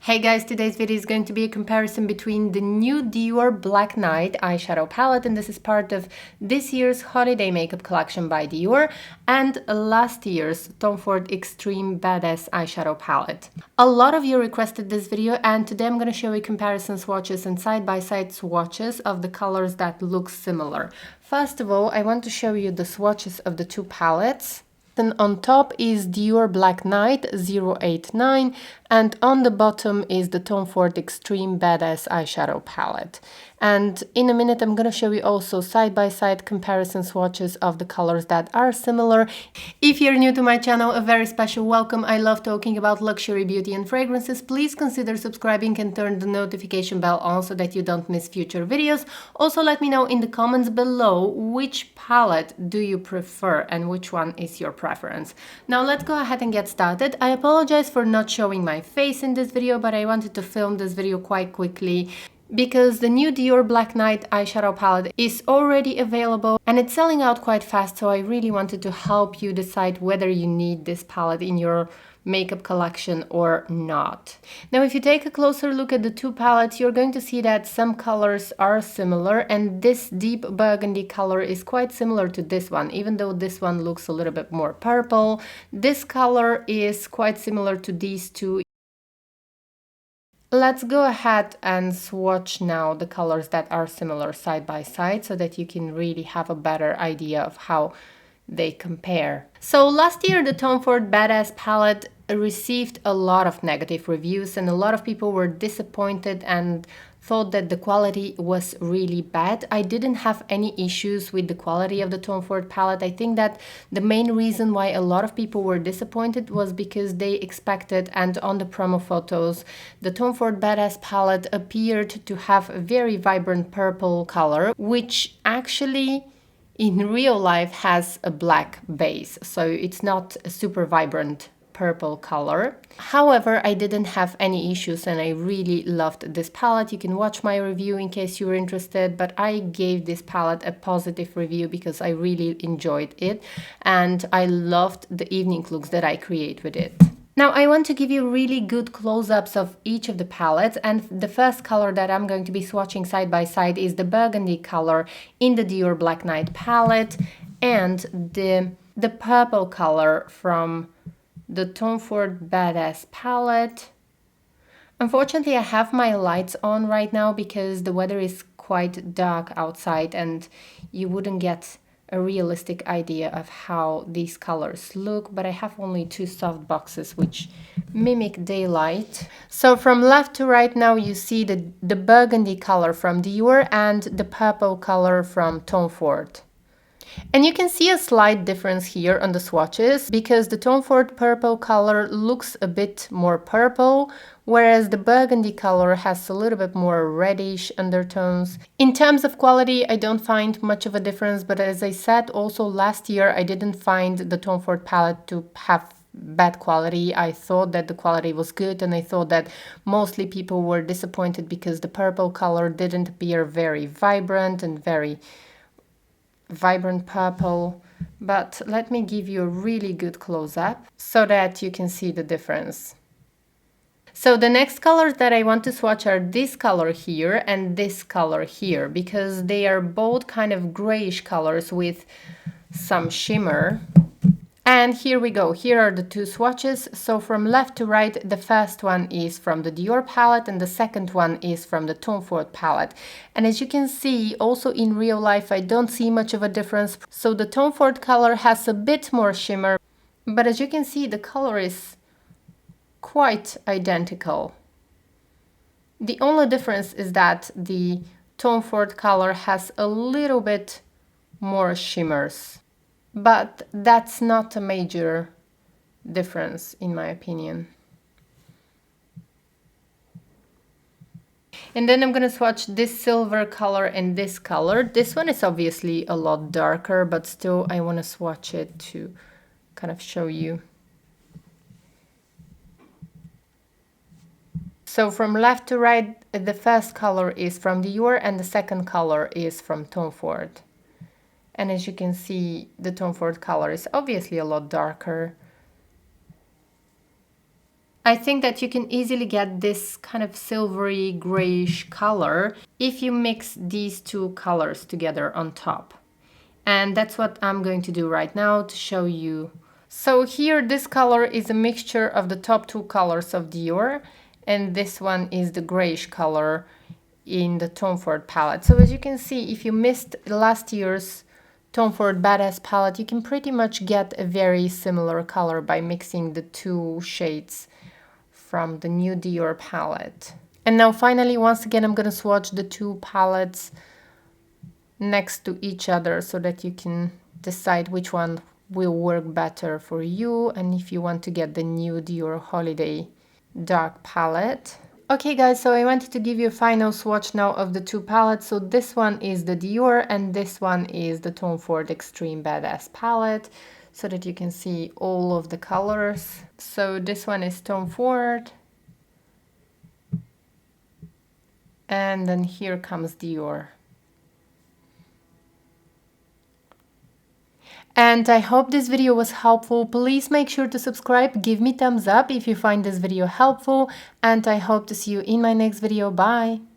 Hey guys, today's video is going to be a comparison between the new Dior Black Night eyeshadow palette, and this is part of this year's holiday makeup collection by Dior, and last year's Tom Ford Extreme Badass eyeshadow palette. A lot of you requested this video, and today I'm going to show you comparison swatches and side-by-side swatches of the colors that look similar. First of all, I want to show you the swatches of the two palettes. Then on top is Dior Black Night 089, and on the bottom is the Tom Ford Extreme Badass eyeshadow palette. And in a minute I'm going to show you also side-by-side comparison swatches of the colors that are similar. If you're new to my channel, a very special welcome. I love talking about luxury, beauty and fragrances. Please consider subscribing and turn the notification bell on so that you don't miss future videos. Also let me know in the comments below which palette do you prefer and which one is your preference. Now let's go ahead and get started. I apologize for not showing my face in this video, but I wanted to film this video quite quickly because the new Dior Black Night eyeshadow palette is already available and it's selling out quite fast, so I really wanted to help you decide whether you need this palette in your makeup collection or not. Now, if you take a closer look at the two palettes, you're going to see that some colors are similar, and this deep burgundy color is quite similar to this one, even though this one looks a little bit more purple. This color is quite similar to these two. Let's go ahead and swatch now the colors that are similar side by side so that you can really have a better idea of how they compare. So last year the Tom Ford Badass palette received a lot of negative reviews, and a lot of people were disappointed and thought that the quality was really bad. I didn't have any issues with the quality of the Tom Ford palette. I think that the main reason why a lot of people were disappointed was because they expected, and on the promo photos, the Tom Ford Badass palette appeared to have a very vibrant purple color, which actually in real life has a black base, so it's not a super vibrant purple color. However, I didn't have any issues and I really loved this palette. You can watch my review in case you're interested, but I gave this palette a positive review because I really enjoyed it and I loved the evening looks that I create with it. Now I want to give you really good close-ups of each of the palettes, and the first color that I'm going to be swatching side by side is the burgundy color in the Dior Black Night palette and the purple color from the Tom Ford Badass palette. Unfortunately, I have my lights on right now because the weather is quite dark outside and you wouldn't get a realistic idea of how these colors look, but I have only two soft boxes which mimic daylight. So from left to right now you see the burgundy color from Dior and the purple color from Tom Ford. And you can see a slight difference here on the swatches because the Tom Ford purple color looks a bit more purple, whereas the burgundy color has a little bit more reddish undertones. In terms of quality, I don't find much of a difference, but as I said, also last year I didn't find the Tom Ford palette to have bad quality. I thought that the quality was good, and I thought that mostly people were disappointed because the purple color didn't appear very vibrant and very vibrant purple. But let me give you a really good close-up so that you can see the difference. So the next colors that I want to swatch are this color here and this color here, because they are both kind of grayish colors with some shimmer. And here we go. Here are the two swatches. So from left to right, the first one is from the Dior palette and the second one is from the Tom Ford palette. And as you can see, also in real life, I don't see much of a difference. So the Tom Ford color has a bit more shimmer, but as you can see, the color is quite identical. The only difference is that the Tom Ford color has a little bit more shimmers. But that's not a major difference in my opinion. And then I'm going to swatch this silver color and this color. This one is obviously a lot darker, but still I want to swatch it to kind of show you. So from left to right, the first color is from Dior and the second color is from Tom Ford. And as you can see, the Tom Ford color is obviously a lot darker. I think that you can easily get this kind of silvery grayish color if you mix these two colors together on top. And that's what I'm going to do right now to show you. So here, this color is a mixture of the top two colors of Dior, and this one is the grayish color in the Tom Ford palette. So as you can see, if you missed last year's Tom Ford Badass palette, you can pretty much get a very similar color by mixing the two shades from the new Dior palette. And now finally, once again, I'm gonna swatch the two palettes next to each other so that you can decide which one will work better for you and if you want to get the new Dior Holiday dark palette. Okay guys, so I wanted to give you a final swatch now of the two palettes. So this one is the Dior and this one is the Tom Ford Extreme Badass palette, so that you can see all of the colors. So this one is Tom Ford, and then here comes Dior. And I hope this video was helpful. Please make sure to subscribe, give me thumbs up if you find this video helpful, and I hope to see you in my next video. Bye!